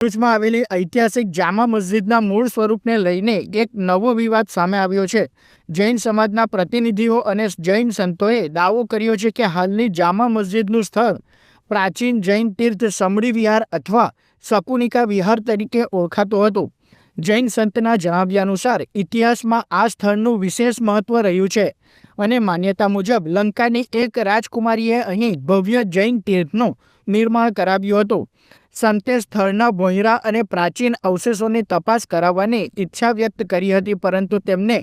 ભરૂચમાં આવેલી ઐતિહાસિક જામા મસ્જિદના મૂળ સ્વરૂપને લઈને એક નવો વિવાદ સામે આવ્યો છે. જૈન સમાજના પ્રતિનિધિઓ અને જૈન સંતોએ દાવો કર્યો છે કે હાલની જામા મસ્જિદનું સ્થળ પ્રાચીન જૈન તીર્થ સમડી વિહાર અથવા શકુનિકા વિહાર તરીકે ઓળખાતું હતું. જૈન સંતના જણાવ્યા અનુસાર ઇતિહાસમાં આ સ્થળનું વિશેષ મહત્વ રહ્યું છે અને માન્યતા મુજબ લંકાની એક રાજકુમારીએ અહીં ભવ્ય જૈન તીર્થનું નિર્માણ કરાવ્યું હતું. સંતે સ્થળના ભોંયરા અને પ્રાચીન અવશેષોની તપાસ કરાવવાની ઈચ્છા વ્યક્ત કરી હતી, પરંતુ તેમને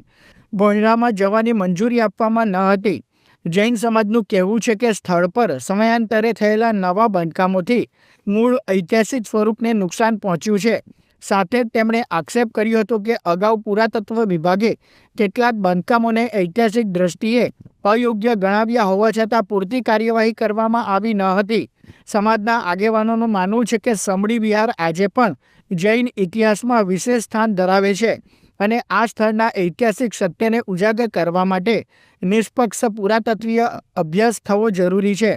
ભોંયરામાં જવાની મંજૂરી આપવામાં ન હતી. જૈન સમાજનું કહેવું છે કે સ્થળ પર સમયાંતરે થયેલા નવા બાંધકામોથી મૂળ ઐતિહાસિક સ્વરૂપને નુકસાન પહોંચ્યું છે. સાથે જ તેમણે આક્ષેપ કર્યો હતો કે અગાઉ પુરાતત્વ વિભાગે કેટલાક બાંધકામોને ઐતિહાસિક દ્રષ્ટિએ અયોગ્ય ગણાવ્યા હોવા છતાં પૂરતી કાર્યવાહી કરવામાં આવી ન હતી. સમાજના આગેવાનોનું માનવું છે કે સમડી વિહાર આજે પણ જૈન ઇતિહાસમાં વિશેષ સ્થાન ધરાવે છે અને આ સ્થળના ઐતિહાસિક સત્યને ઉજાગર કરવા માટે નિષ્પક્ષ પુરાતત્વીય અભ્યાસ થવો જરૂરી છે.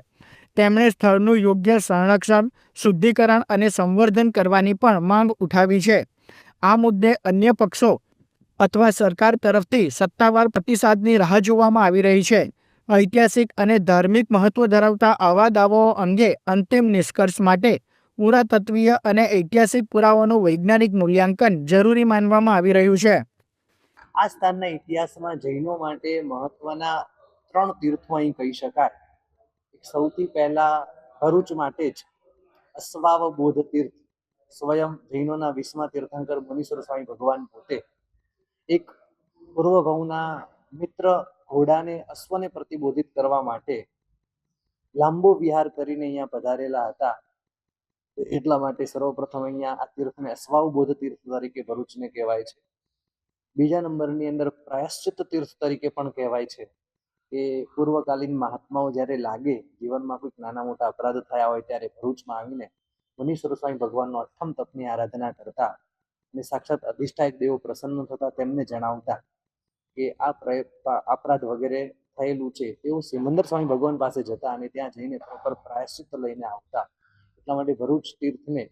તેમણે સ્થળનું યોગ્ય સંરક્ષણ, શુદ્ધિકરણ અને સંવર્ધન કરવાની પણ માંગ ઉઠાવી છે. આ મુદ્દે અન્ય પક્ષો અથવા સરકાર તરફથી સત્તાવાર પ્રતિસાદની રાહ જોવામાં આવી રહી છે. ઐતિહાસિક અને ધાર્મિક મહત્વ ધરાવતા આવા દાવાઓ અંગે અંતિમ નિષ્કર્ષ માટે પુરાતત્વીય અને ઐતિહાસિક પુરાવાનું વૈજ્ઞાનિક મૂલ્યાંકન જરૂરી માનવામાં આવી રહ્યું છે. આ સ્થાનના ઇતિહાસમાં જૈનો માટે મહત્વના 3 તીર્થો અહીં કહી શકાય. સૌથી પહેલા ભરૂચ માટે જ અસ્વાવ બોધ તીર્થ, સ્વયં જૈનોના 20મા તીર્થંકર મુનીશ્વર સ્વામી ભગવાન પોતે એક પૂર્વ ગૌના મિત્ર ઘોડાને અશ્વને પ્રતિબોધિત કરવા માટે લાંબો વિહાર કરીને અહીંયા પધારેલા હતા. એટલા માટે સર્વપ્રથમ અહીંયા આ તીર્થને અસ્વાવ બોધ તીર્થ તરીકે ભરૂચને કહેવાય છે. બીજા નંબરની અંદર પ્રાયશ્ચિત તીર્થ તરીકે પણ કહેવાય છે કે પૂર્વકાલીન મહાત્માઓ જ્યારે લાગે જીવનમાં કોઈક નાના મોટા અપરાધ થયા હોય ત્યારે ભરૂચમાં આવીને મુનીશ્વર સ્વામી ભગવાનનો અઠ્ઠમ તપની આરાધના કરતા અને સાક્ષાત અધિષ્ઠાયક દેવો પ્રસન્ન થતા તેમને જણાવતા કે આ અપરાધ વગેરે થયેલું છે. તેઓ સિમંદર સ્વામી ભગવાન પાસે જતા અને ત્યાં જઈને પ્રોપર પ્રાયશ્ચિત લઈને આવતા. એટલા માટે ભરૂચ તીર્થને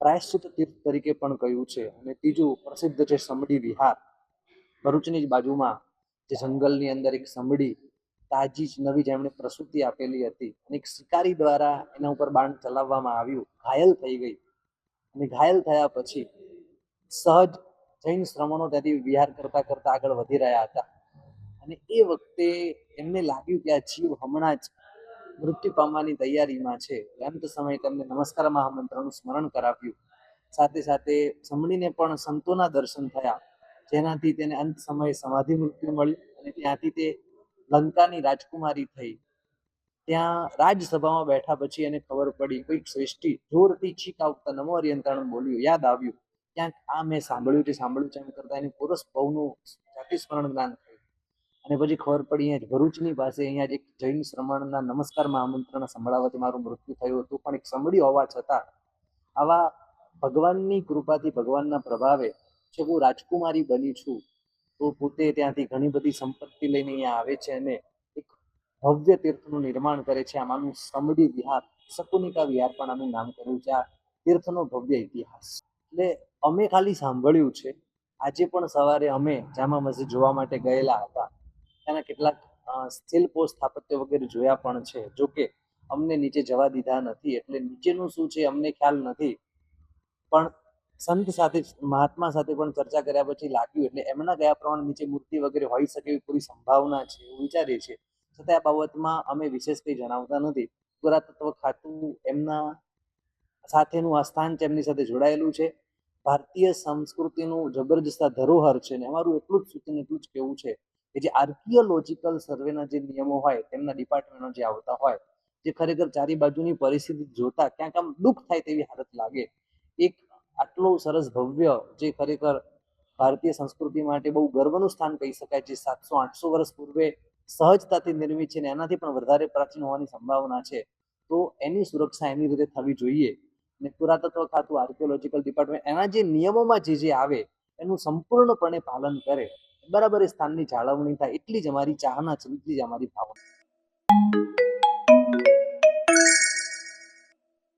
પ્રાયશ્ચિત તીર્થ તરીકે પણ કહ્યું છે. અને ત્રીજું પ્રસિદ્ધ છે સમડી વિહાર. ભરૂચની જ બાજુમાં જે જંગલની અંદર એક સમડી તાજી જ નવી જેમણે પ્રસૂતિ આપેલી હતી અને એક શિકારી દ્વારા એના ઉપર બાણ ચલાવવામાં આવ્યું, ઘાયલ થઈ ગઈ અને ઘાયલ થયા પછી સહજ જૈન શ્રમણો ત્યાંથી વિહાર કરતા કરતા આગળ વધી રહ્યા હતા અને એ વખતે એમને લાગ્યું કે આ જીવ હમણાં જ મૃત્યુ પામવાની તૈયારીમાં છે. અંત સમયે તેમને નમસ્કાર મહામંત્રનું સ્મરણ કરાવ્યું. સાથે સાથે સમડીને પણ સંતોના દર્શન થયા, જેનાથી તેને અંત સમયે સમાધિ મૃત્યુ મળી અને ત્યાંથી તે લંકાની રાજકુમારી થઈ. ત્યાં રાજસભામાં બેઠા પછી એને ખબર પડી, કોઈક શ્રેષ્ઠી જોરથી છીક આવતા નમો હરિયંતાણું બોલ્યું, યાદ આવ્યું ક્યાંક આ મેં સાંભળ્યું છે એમ કરતા એને પુરુષ ભવનું જાતિ સ્મરણ જ્ઞાન થયું. અને પછી ખબર પડી અહીંયા ભરૂચની પાસે અહીંયા એક જૈન શ્રમણના નમસ્કાર મહામંત્રના સંભળાવવાથી મારું મૃત્યુ થયું હતું. પણ એક સમડી હોવા છતાં આવા ભગવાનની કૃપાથી, ભગવાનના પ્રભાવે છે હું રાજકુમારી બની છું, તો પોતે ત્યાંથી ઘણી બધી સંપત્તિ લઈને અહીંયા આવે છે અને એક ભવ્ય તીર્થનું નિર્માણ કરે છે. આમાંનું સમડી વિહાર, શકુનિકા વિહાર પણ આનું નામ કર્યું છે. આ તીર્થનો ભવ્ય ઇતિહાસ એટલે અમે ખાલી સાંભળ્યું છે. આજે પણ સવારે અમે જામા મસ્જિદ જોવા માટે ગયેલા હતા. ત્યાંના કેટલાક શિલ્પો, સ્થાપત્ય વગેરે જોયા પણ છે. જોકે અમને નીચે જવા દીધા નથી, એટલે નીચેનું શું છે અમને ખ્યાલ નથી. પણ સંત સાથે, મહાત્મા સાથે પણ ચર્ચા કર્યા પછી લાગ્યું, એટલે એમના ગયા પ્રમાણે નીચે મૂર્તિ વગેરે હોઈ શકે એવી પૂરી સંભાવના છે એવું વિચારીએ છીએ. છતાં આ બાબતમાં અમે વિશેષ કંઈ જણાવતા નથી. પુરાતત્વ ખાતું એમના સાથેનું આ સ્થાન છે, એમની સાથે જોડાયેલું છે. ભારતીય સંસ્કૃતિનું જબરજસ્ત ધરોહર છે. ને અમારું એટલું જ સૂચન, એટલું જ કહેવું છે કે જે આર્કિયોલોજીકલ સર્વેના જે નિયમો હોય, તેમના ડિપાર્ટમેન્ટો જે આવતા હોય, જે ખરેખર ચારી બાજુની પરિસ્થિતિ જોતા ક્યાંક આમ દુઃખ થાય તેવી હાલત લાગે. એક આટલું સરસ ભવ્ય, જે ખરેખર ભારતીય સંસ્કૃતિ માટે બહુ ગર્વનું સ્થાન કહી શકાય, જે 700-800 વર્ષ પૂર્વે સહજતાથી નિર્મિત છે ને એનાથી પણ વધારે પ્રાચીન હોવાની સંભાવના છે, તો એની સુરક્ષા એની રીતે થવી જોઈએ. અને પુરાતત્વ ખાતું, આર્કિયોલોજીકલ ડિપાર્ટમેન્ટ એના જે નિયમોમાં જે આવે એનું સંપૂર્ણપણે પાલન કરે, બરાબર એ સ્થાનની જાળવણી થાય, એટલી જ અમારી ચાહના છે, એટલી જ અમારી ભાવના.